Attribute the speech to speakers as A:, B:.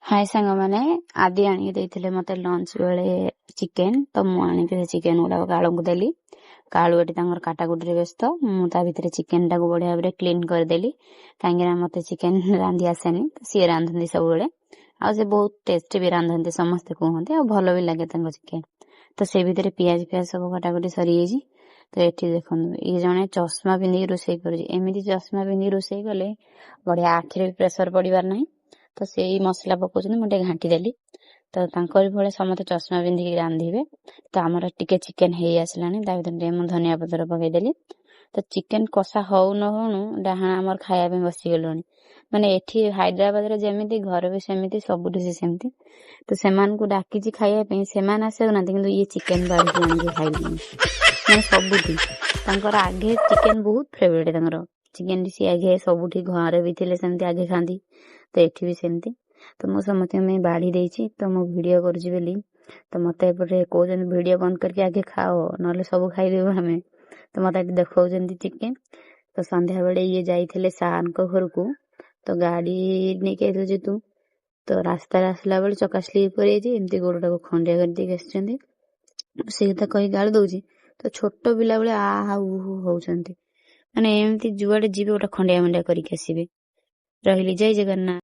A: हाय सांग मैंने आदि आनी देते मत लंच बेले चिकेन तो मुझे चिकेन गुड़ाक कालू को देली कालू एटी काटाकुटी व्यस्त मुझे भितर चिकेन टाक बढ़िया भाव क्लीन करदेली कहीं मत चिकेन रांधि आसेनी सी रांधती सब आ बहुत टेस्टी भी रांधती समस्ते कहते आ भल भी लगे चिकेन तो से भितर पियाज फियाज सब काटाकुटी सरी जाइए तो ये देखो ये जड़े चश्मा पिंधिक रोसे करमती चश्मा पिंधिक रोसे कले बढ़िया आखिरे प्रेसर पड़ार ना तो से मसला पकाउछन्ति मुझे घाटी देली तो तांकर भले समस्त चश्मा पिंधिक रांधे तो आमर टिके चिकेन हो आसलानी मु धनिया पत्र पकईदेली तो चिकेन कषा हौ न हणु डाहाण आमर खाया बसी गलुनी माने एठी हैदराबाद जमी घर भी सेमती सबुठी सेमती तो सेमान को डाकी खाया सेमान आसना कि ये चिकेन बाड़ी आनिक खाइबी मैंने सबुठी आगे चिकेन बहुत फेवरेट चिकेन सी आगे सबुठी घर भी थे सेमती आगे खाती तो एठी भी सेमती तो मु समस्त बाढ़ी देछि तो मु वीडियो करुछि बेली तो मत एपटे कहते वीडियो बंद करके आगे खाओ ना सब खाईदेबू हमें तो मत देखा चिकेन तो संध्या बेले ये जाइए सार घर को तो गाड़ी नहीं आसु तू तो रास्तार आसला बेले चका स्लीप करमती गोड़टा को खंडिया कर सी कथा कही गाड़ी दौर तो छोट पिला बेले आ होती माने एमती जुआड़े जीवे गोटे खंडिया मंडिया करके आसबे रही जय जगन्नाथ।